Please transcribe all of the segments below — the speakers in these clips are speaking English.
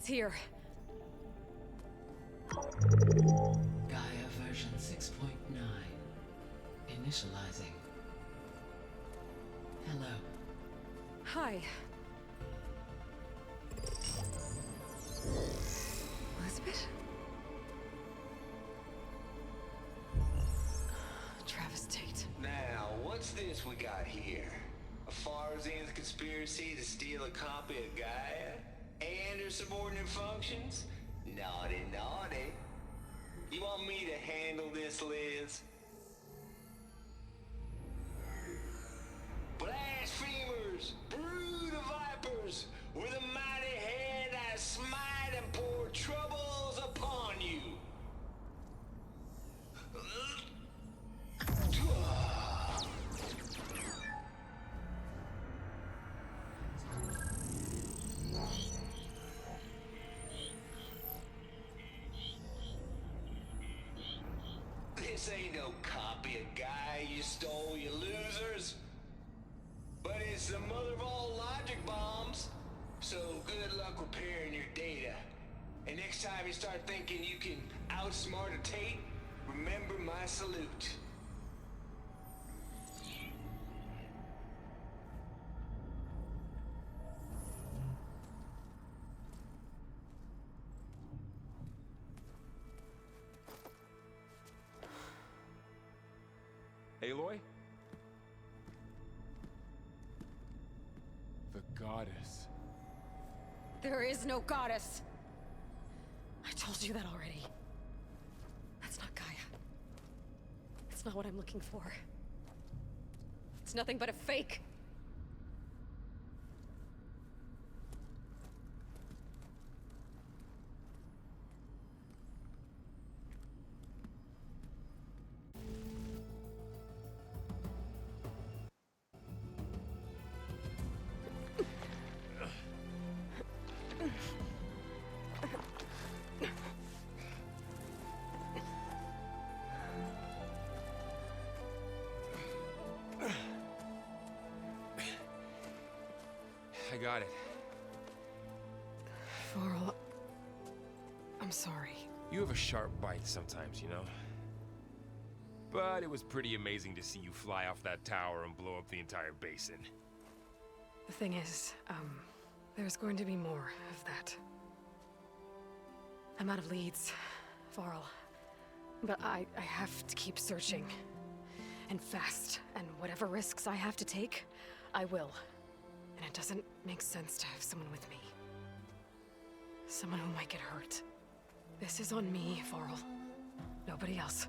here. GAIA version 6.9. Initializing. Hello. Hi. Elizabeth? Travis Tate. Now, what's this we got here? A Farzian's conspiracy to steal a copy of GAIA? And her subordinate functions? Naughty, naughty. You want me to handle this, Liz? Blasphemers! Brood of vipers! With a mighty hand I smite and pour troubles upon you! This ain't no copy of GAIA you stole, you losers. But it's the mother of all logic bombs. So good luck repairing your data. And next time you start thinking you can outsmart a Tate, remember my salute. Aloy? The goddess. There is no goddess. I told you that already. That's not Gaia. It's not what I'm looking for. It's nothing but a fake. I got it. Varl, I'm sorry. You have a sharp bite sometimes, you know? But it was pretty amazing to see you fly off that tower and blow up the entire basin. The thing is, there's going to be more of that. I'm out of leads, Varl. But I have to keep searching. And fast. And whatever risks I have to take, I will. And it doesn't make sense to have someone with me. Someone who might get hurt. This is on me, Varl. Nobody else.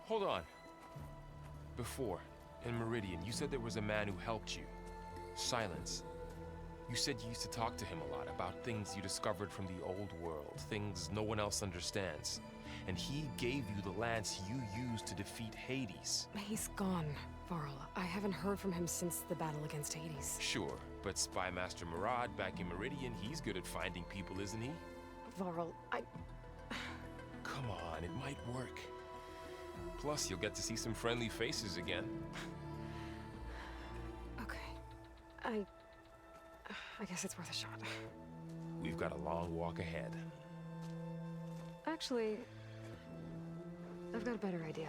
Hold on. Before, in Meridian, you said there was a man who helped you. Silence. You said you used to talk to him a lot about things you discovered from the old world, things no one else understands. And he gave you the lance you used to defeat Hades. He's gone, Varl. I haven't heard from him since the battle against Hades. Sure, but Spy Master Murad back in Meridian, he's good at finding people, isn't he? Varl, Come on, it might work. Plus, you'll get to see some friendly faces again. Okay. I guess it's worth a shot. We've got a long walk ahead. Actually, I've got a better idea.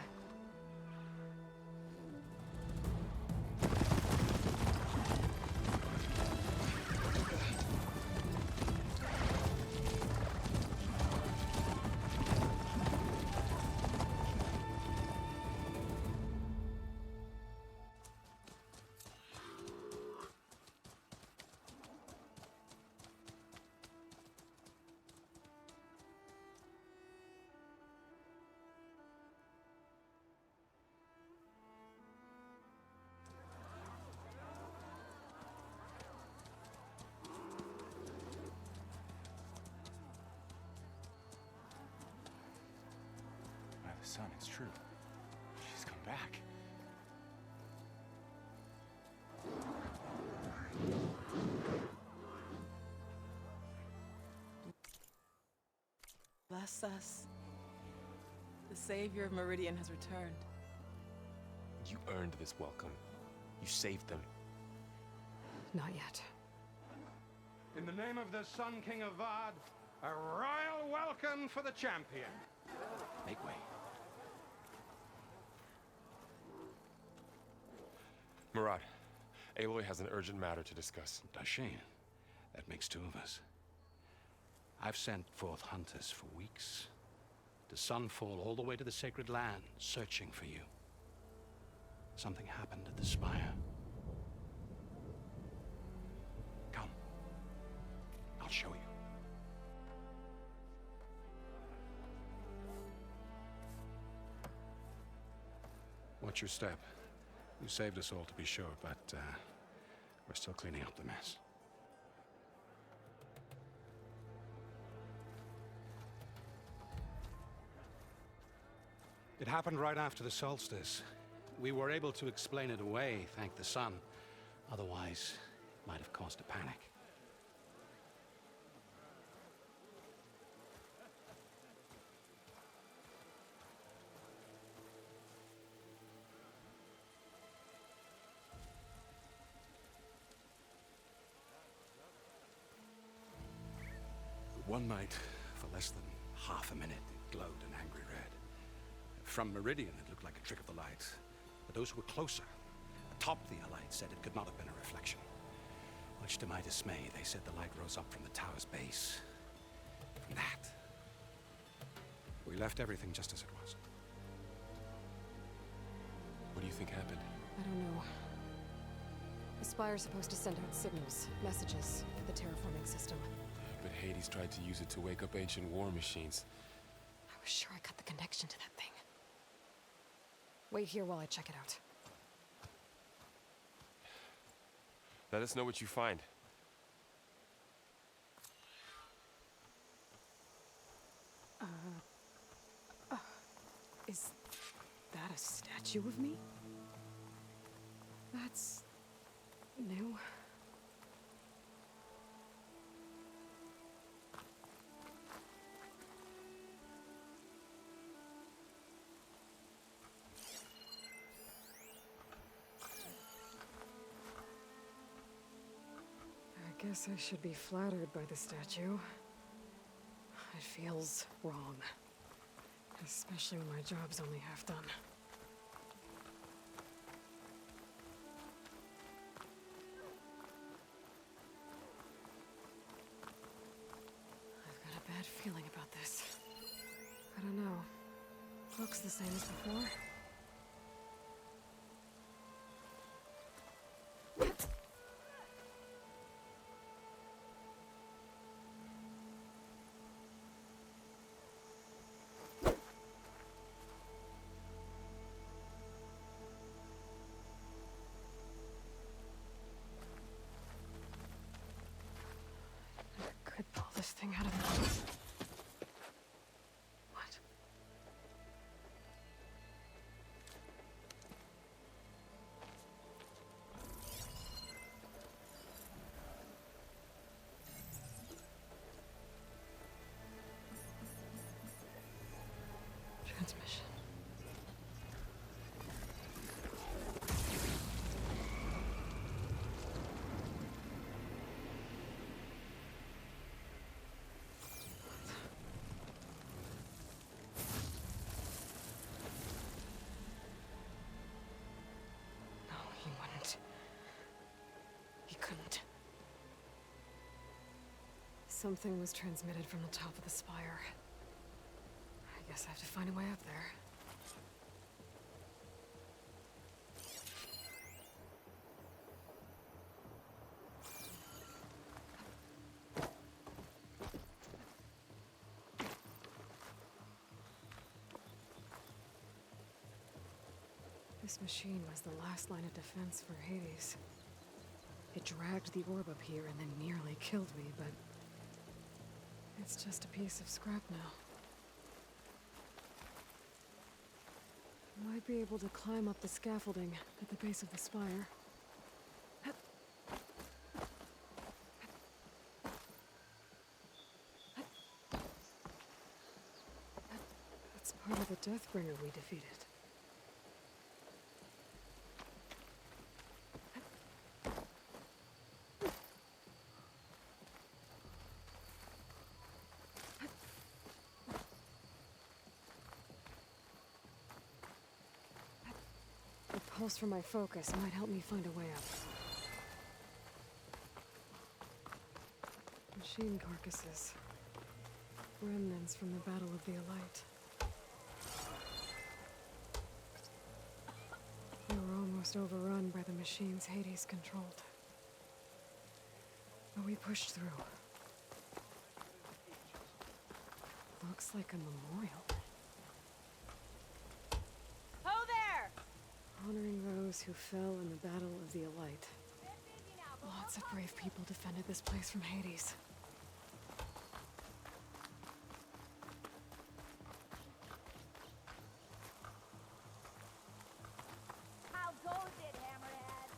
By the sun, it's true. She's come back. Bless us. The Savior of Meridian has returned. You earned this welcome. You saved them. Not yet. In the name of the Sun King of Vard, a royal welcome for the champion. Make way. Murad, Aloy has an urgent matter to discuss. Dashane, that makes two of us. I've sent forth hunters for weeks. To Sunfall all the way to the Sacred Land, searching for you. Something happened at the Spire. Come. I'll show you. Watch your step. You saved us all, to be sure, but we're still cleaning up the mess. It happened right after the solstice. We were able to explain it away, thank the sun. Otherwise, it might have caused a panic. One night, for less than half a minute, it glowed an angry red. From Meridian, it looked like a trick of the light. But those who were closer, atop the Allied, said it could not have been a reflection. Much to my dismay, they said the light rose up from the tower's base. From that, we left everything just as it was. What do you think happened? I don't know. The Spire's supposed to send out signals, messages for the terraforming system. But Hades tried to use it to wake up ancient war machines. I was sure I cut the connection to that thing. Wait here while I check it out. Let us know what you find. Is that a statue of me? That's new. I guess I should be flattered by the statue. It feels wrong. Especially when my job's only half done. I've got a bad feeling about this. I don't know. Looks the same as before. Could pull this thing out of the... What? Transmission. He wouldn't. He couldn't. Something was transmitted from the top of the spire. I guess I have to find a way up there. This machine was the last line of defense for Hades. It dragged the orb up here and then nearly killed me, but it's just a piece of scrap now. Might be able to climb up the scaffolding at the base of the spire. That's part of the Deathbringer we defeated. pulse from my focus might help me find a way up. Machine carcasses. Remnants from the Battle of the Elite. We were almost overrun by the machines Hades controlled. But we pushed through. Looks like a memorial. Ho there! Honoring those who fell in the Battle of the Elite. Lots of brave people defended this place from Hades. How goes it, Hammerhead?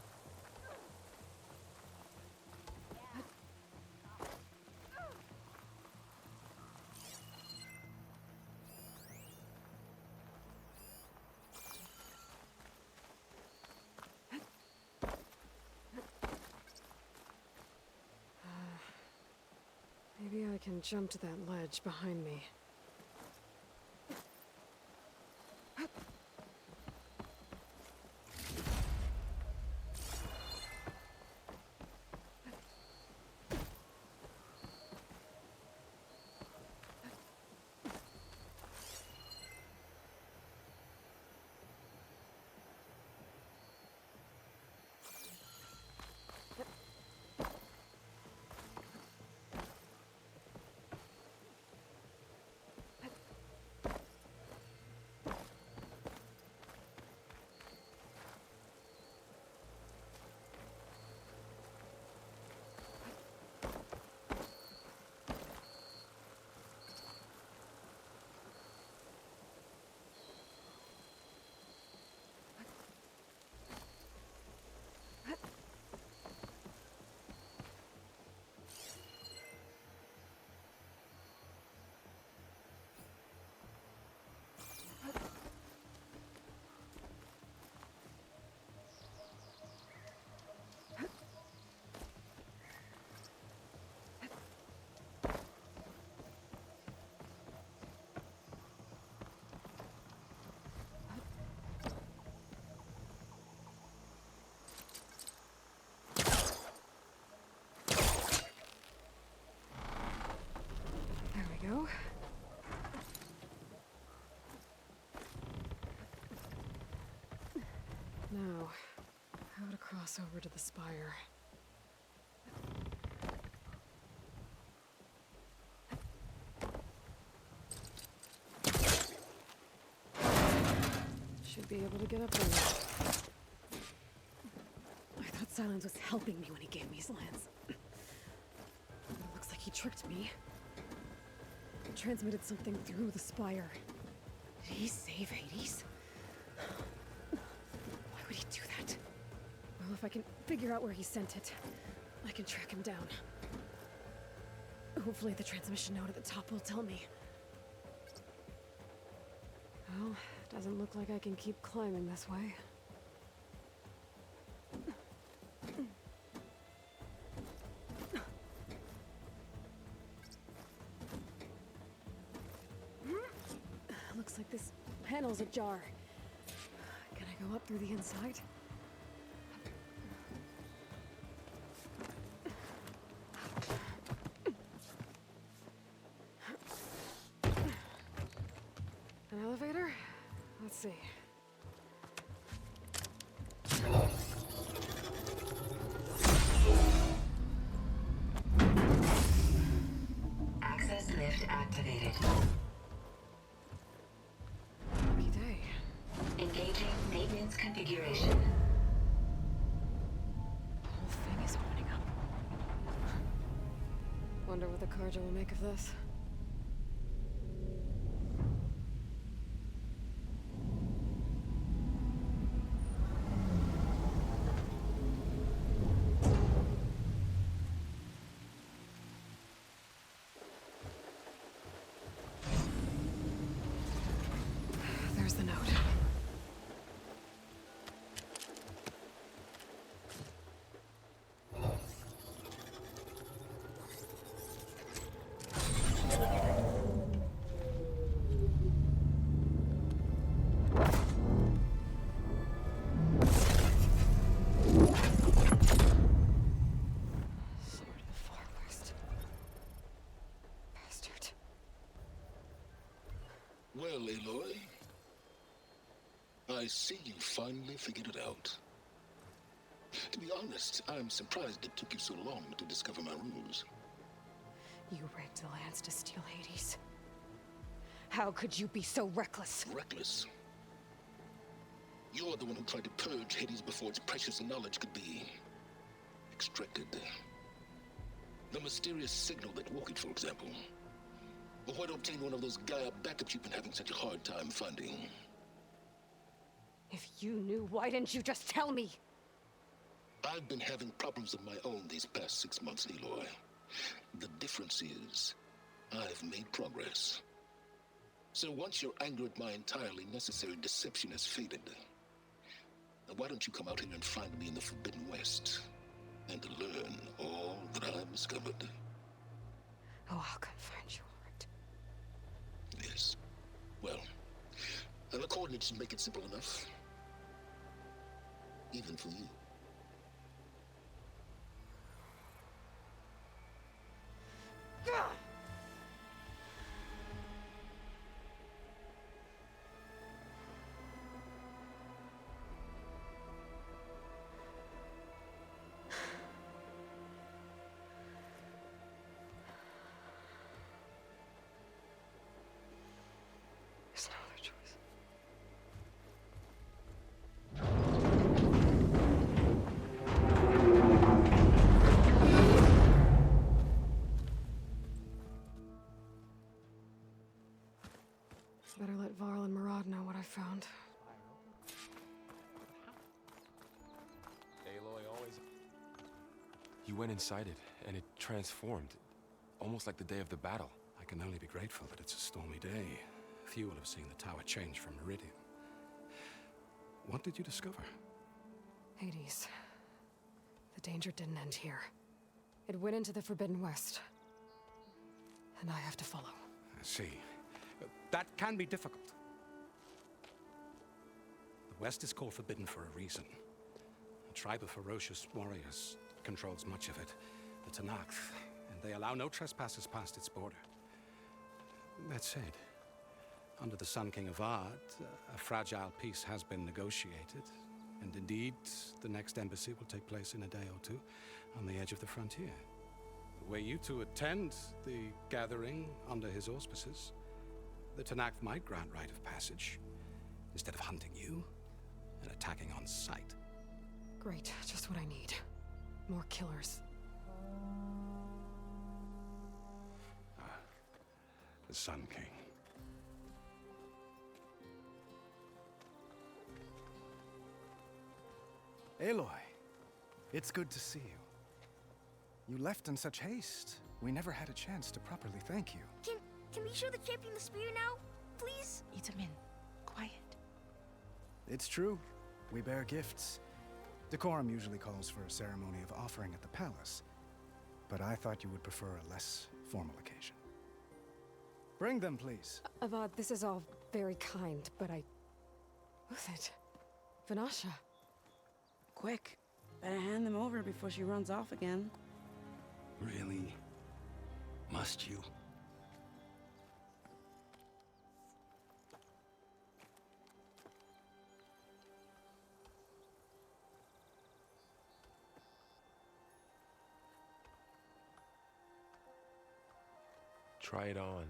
Maybe I can jump to that ledge behind me. Go. Now, how to cross over to the spire. Should be able to get up there. I thought Silence was helping me when he gave me his lance. It looks like he tricked me. Transmitted something through the spire. Did he save Hades? Why would he do that? Well, if I can figure out where he sent it, I can track him down. Hopefully the transmission node at the top will tell me. Well, doesn't look like I can keep climbing this way. Looks like this panel's ajar. Can I go up through the inside? An elevator? Let's see. Access lift activated. Lucky day. Engaging maintenance configuration. The whole thing is opening up. Wonder what the Carja will make of this. There's the note. I see you finally figured it out. To be honest, I'm surprised it took you so long to discover my rules. You rigged the lands to steal Hades. How could you be so reckless? Reckless? You're the one who tried to purge Hades before its precious knowledge could be extracted. The mysterious signal that woke it, for example. But why to obtain one of those GAIA backups you've been having such a hard time finding? If you knew, why didn't you just tell me? I've been having problems of my own these past 6 months, Aloy. The difference is, I've made progress. So once your anger at my entirely necessary deception has faded, why don't you come out here and find me in the Forbidden West, and learn all that I've discovered? Oh, I'll come find you, all right? Yes. Well, and the coordinates should make it simple enough. Even for you. There's no other choice. Better let Varl and Murad know what I found. Aloy always... You went inside it, and it transformed. Almost like the day of the battle. I can only be grateful that it's a stormy day. Few will have seen the tower change from Meridian. What did you discover? Hades. The danger didn't end here. It went into the Forbidden West. And I have to follow. I see. That can be difficult. The West is called Forbidden for a reason. A tribe of ferocious warriors controls much of it, the Tanakh, and they allow no trespassers past its border. That said, under the Sun King of Ard, a fragile peace has been negotiated, and indeed, the next embassy will take place in a day or two on the edge of the frontier. Were you to attend the gathering under his auspices, the Tanakh might grant right of passage, instead of hunting you and attacking on sight. Great, just what I need. More killers. The Sun King. Aloy, it's good to see you. You left in such haste. We never had a chance to properly thank you. Can we show the champion the spear now? Please? Itamin, quiet. It's true. We bear gifts. Decorum usually calls for a ceremony of offering at the palace, but I thought you would prefer a less formal occasion. Bring them, please. Avad, this is all very kind, but Who's it? Vanasha. Quick, better hand them over before she runs off again. Really? Must you? Try it on.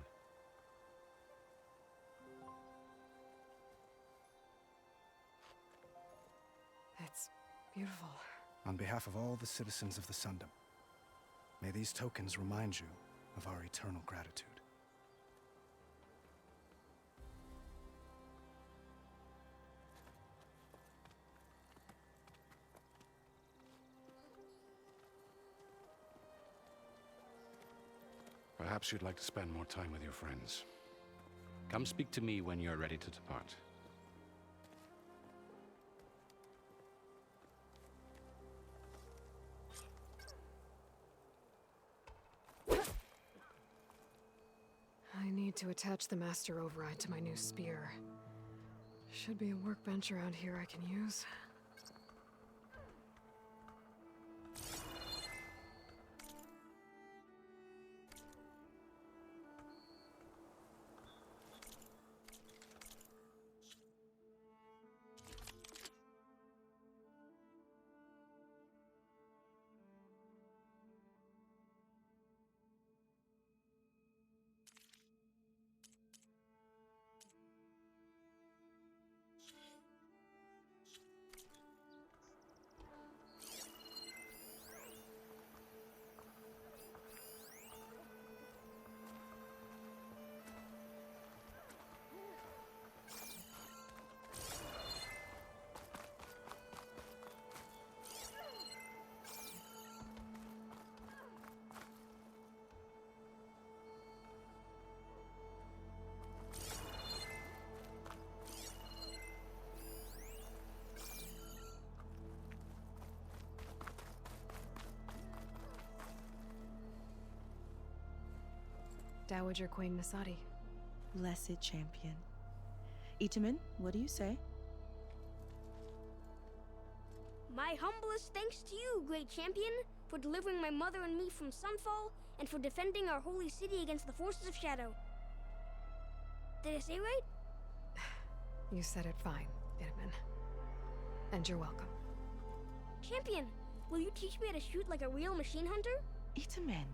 It's beautiful. On behalf of all the citizens of the Sundom, may these tokens remind you of our eternal gratitude. Perhaps you'd like to spend more time with your friends. Come speak to me when you're ready to depart. I need to attach the master override to my new spear. Should be a workbench around here I can use. Dowager Queen Nasadi. Blessed champion. Itamen, what do you say? My humblest thanks to you, great champion, for delivering my mother and me from Sunfall, and for defending our holy city against the forces of Shadow. Did I say right? You said it fine, Itamen. And you're welcome. Champion, will you teach me how to shoot like a real machine hunter? Itamen.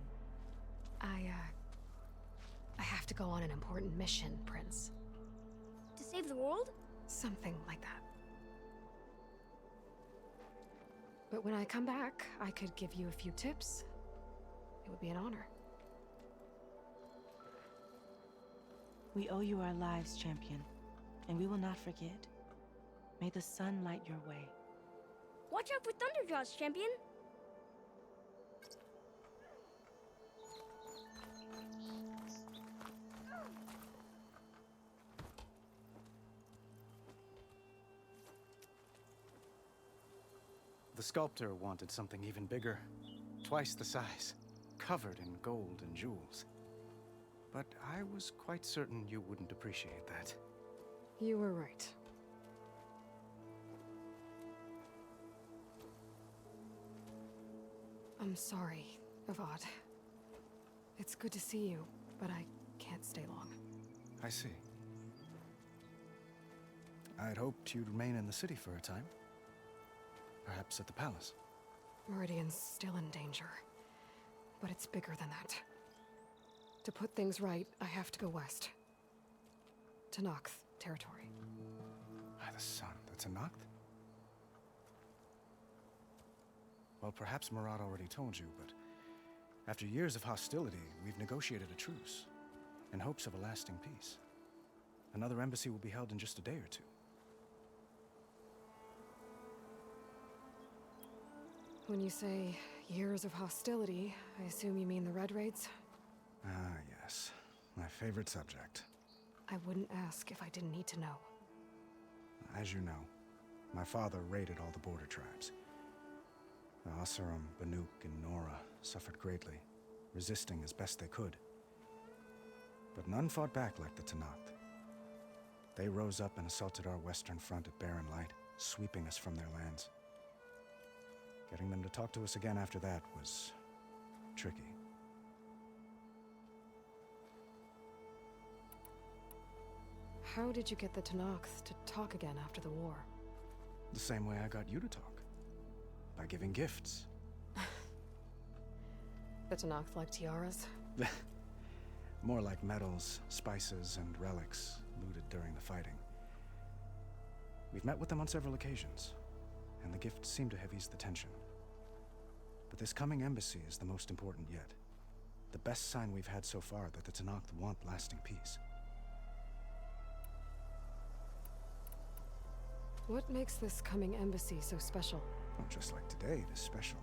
I have to go on an important mission, Prince. To save the world? Something like that. But when I come back, I could give you a few tips. It would be an honor. We owe you our lives, champion, and we will not forget. May the sun light your way. Watch out for Thunderjaws, champion! The sculptor wanted something even bigger, twice the size, covered in gold and jewels. But I was quite certain you wouldn't appreciate that. You were right. I'm sorry, Avad. It's good to see you, but I can't stay long. I see. I'd hoped you'd remain in the city for a time. Perhaps at the palace. Meridian's still in danger, but it's bigger than that. To put things right, I have to go west. To Nox territory. By the sun, that's a Noct? Well, perhaps Murad already told you, but after years of hostility, we've negotiated a truce in hopes of a lasting peace. Another embassy will be held in just a day or two. When you say years of hostility, I assume you mean the Red Raids? Ah, yes. My favorite subject. I wouldn't ask if I didn't need to know. As you know, my father raided all the border tribes. The Asurum, Banuk, and Nora suffered greatly, resisting as best they could. But none fought back like the Tenakth. They rose up and assaulted our western front at Barren Light, sweeping us from their lands. Getting them to talk to us again after that was tricky. How did you get the Tenakth to talk again after the war? The same way I got you to talk. By giving gifts. The Tenakth like tiaras? More like medals, spices, and relics looted during the fighting. We've met with them on several occasions, and the gifts seem to have eased the tension. But this coming embassy is the most important yet. The best sign we've had so far that the Tenakth want lasting peace. What makes this coming embassy so special? Well, just like today, it is special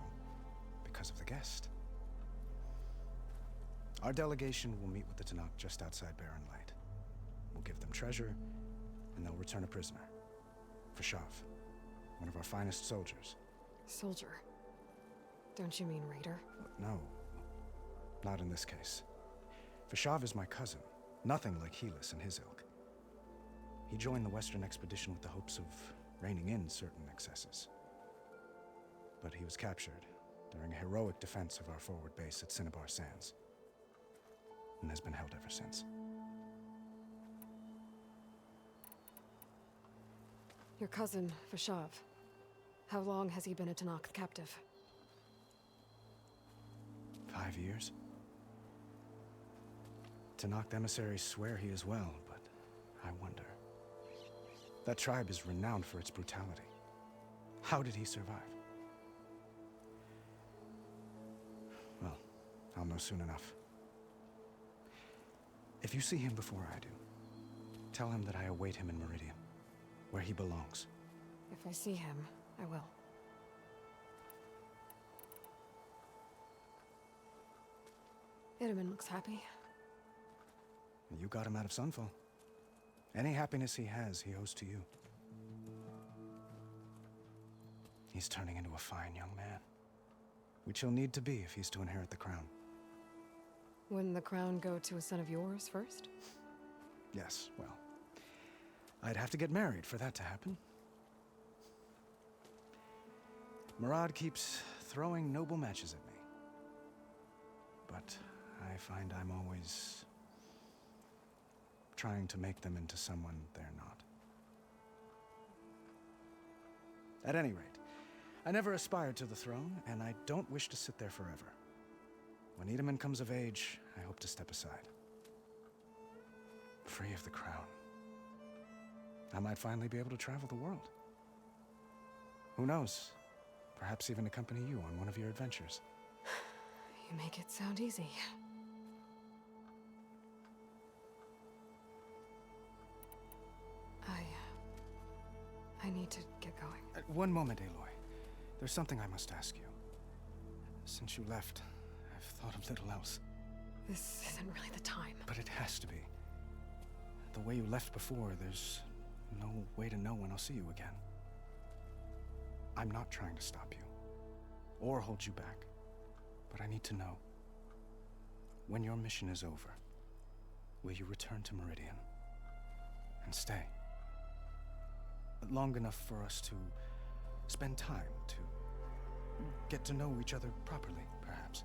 because of the guest. Our delegation will meet with the Tenakth just outside Barren Light. We'll give them treasure, and they'll return a prisoner. Fashav, one of our finest soldiers. Soldier? Don't you mean raider? No, not in this case. Fashav is my cousin, nothing like Helis and his ilk. He joined the Western expedition with the hopes of reining in certain excesses. But he was captured during a heroic defense of our forward base at Cinnabar Sands, and has been held ever since. Your cousin, Fashav. How long has he been a Tenakth captive? 5 years. Tenakth emissaries swear he is well, but I wonder. That tribe is renowned for its brutality. How did he survive? Well, I'll know soon enough. If you see him before I do, tell him that I await him in Meridian, where he belongs. If I see him, I will. Itamen looks happy. You got him out of Sunfall. Any happiness he has, he owes to you. He's turning into a fine young man, which he'll need to be if he's to inherit the crown. Wouldn't the crown go to a son of yours first? Yes, well, I'd have to get married for that to happen. Murad keeps throwing noble matches at me. But I find I'm always trying to make them into someone they're not. At any rate, I never aspired to the throne, and I don't wish to sit there forever. When Edaman comes of age, I hope to step aside. Free of the crown. I might finally be able to travel the world. Who knows? Perhaps even accompany you on one of your adventures. You make it sound easy. I need to get going. One moment, Aloy. There's something I must ask you. Since you left, I've thought of little else. This isn't really the time. But it has to be. The way you left before, there's no way to know when I'll see you again. I'm not trying to stop you, or hold you back. But I need to know, when your mission is over, will you return to Meridian and stay? Long enough for us to spend time, to get to know each other properly, perhaps.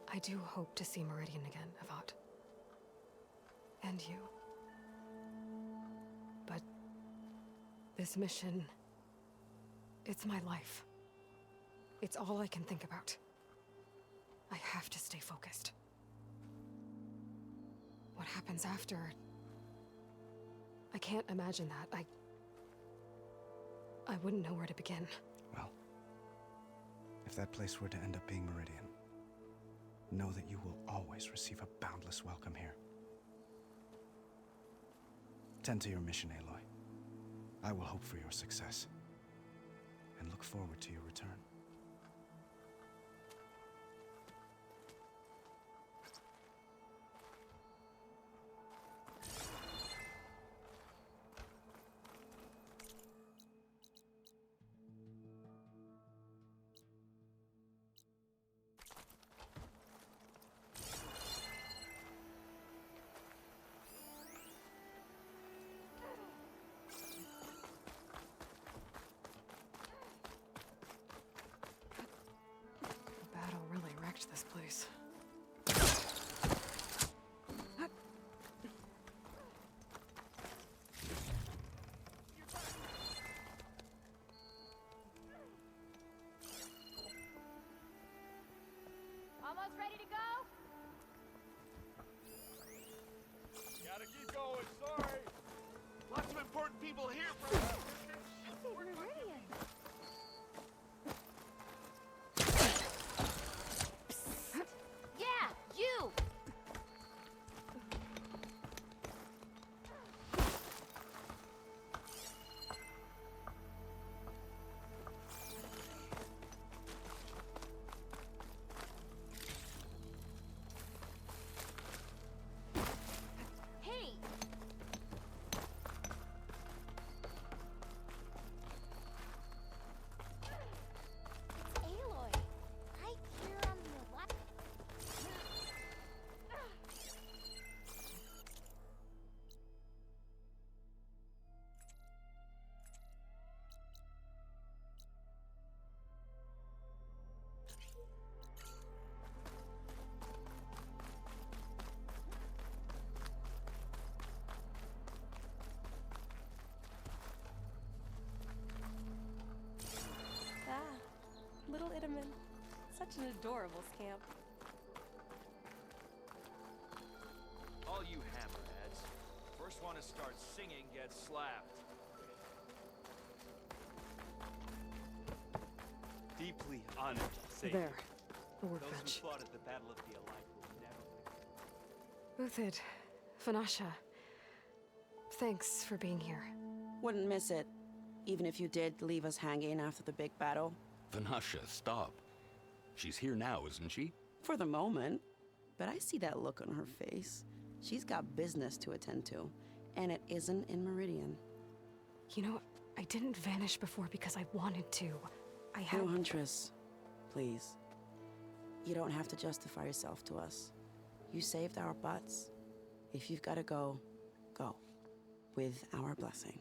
I do hope to see Meridian again, Avad. And you. But this mission, it's my life. It's all I can think about. I have to stay focused. What happens after? I can't imagine that. I wouldn't know where to begin. Well, if that place were to end up being Meridian, know that you will always receive a boundless welcome here. Tend to your mission, Aloy. I will hope for your success, and look forward to your return. This place. Almost ready to go? Gotta keep going, sorry. Lots of important people here for Meridian. Yeah, you! Hey! It's Aloy. Right here on the left. Little Idaman. Such an adorable scamp. all you hammerheads. First one to start singing gets slapped. Deeply honored, Satan. There. The Those workbench. who fought at the Battle of the Allied will never win. Uthid, Vanasha. Thanks for being here. Wouldn't miss it, even if you did leave us hanging after the big battle. Vanasha, stop. She's here now, isn't she? For the moment. But I see that look on her face. She's got business to attend to, and it isn't in Meridian. You know, I didn't vanish before because I wanted to. I had... No, Huntress. Please. You don't have to justify yourself to us. You saved our butts. If you've got to go, go. With our blessing.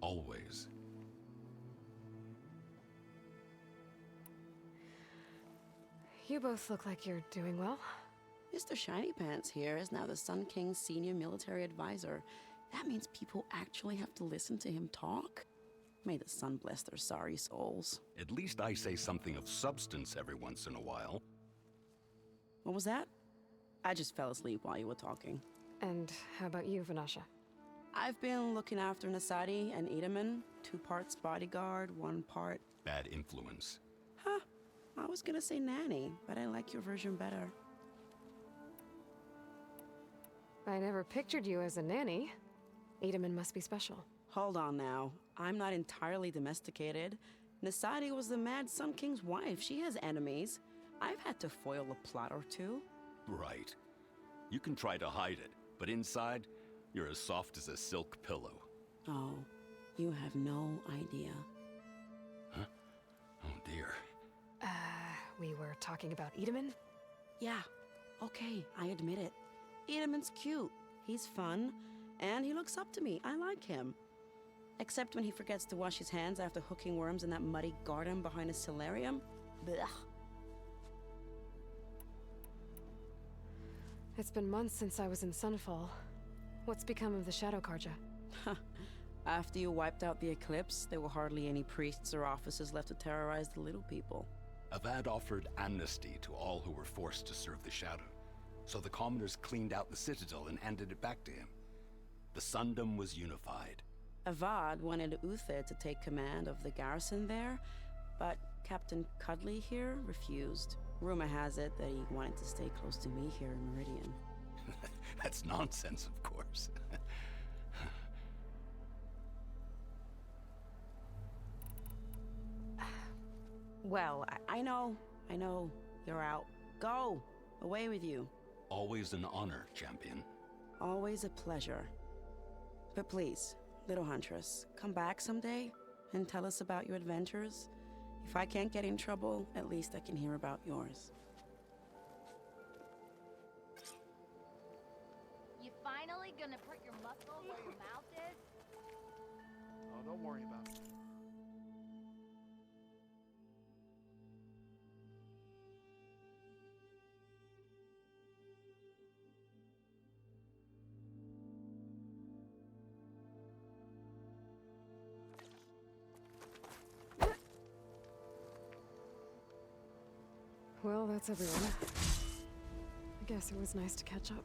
Always. You both look like you're doing well. Mr. Shiny Pants here is now the Sun King's senior military advisor. That means people actually have to listen to him talk? May the sun bless their sorry souls. At least I say something of substance every once in a while. What was that? I just fell asleep while you were talking. And how about you, Vanasha? I've been looking after Nasadi and Edaman. 2 parts bodyguard, 1 part... Bad influence. Huh. I was gonna say nanny, but I like your version better. I never pictured you as a nanny. Edaman must be special. Hold on now. I'm not entirely domesticated. Nasadi was the Mad Sun King's wife. She has enemies. I've had to foil a plot or 2. Right. You can try to hide it, but inside, you're as soft as a silk pillow. Oh, you have no idea. Huh? Oh dear. We were talking about Edaman? Yeah. Okay, I admit it. Edaman's cute. He's fun. And he looks up to me. I like him. Except when he forgets to wash his hands after hooking worms in that muddy garden behind his solarium. Blech. It's been months since I was in Sunfall. What's become of the Shadow Karja? After you wiped out the eclipse, there were hardly any priests or officers left to terrorize the little people. Avad offered amnesty to all who were forced to serve the Shadow. So the commoners cleaned out the citadel and handed it back to him. The Sundom was unified. Avad wanted Uthid to take command of the garrison there, but Captain Cuddly here refused. Rumor has it that he wanted to stay close to me here in Meridian. That's nonsense, of course. Well, I know. You're out. Go! Away with you. Always an honor, champion. Always a pleasure. But please, little Huntress, come back someday and tell us about your adventures. If I can't get in trouble, at least I can hear about yours. You finally gonna put your muscle where your mouth is? Oh, don't worry about it. Well, that's everyone. I guess it was nice to catch up.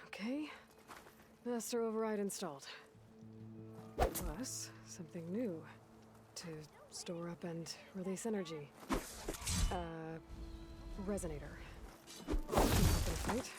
Okay. Master override installed. Plus, something new. To store up and release energy. Resonator. Not gonna fight.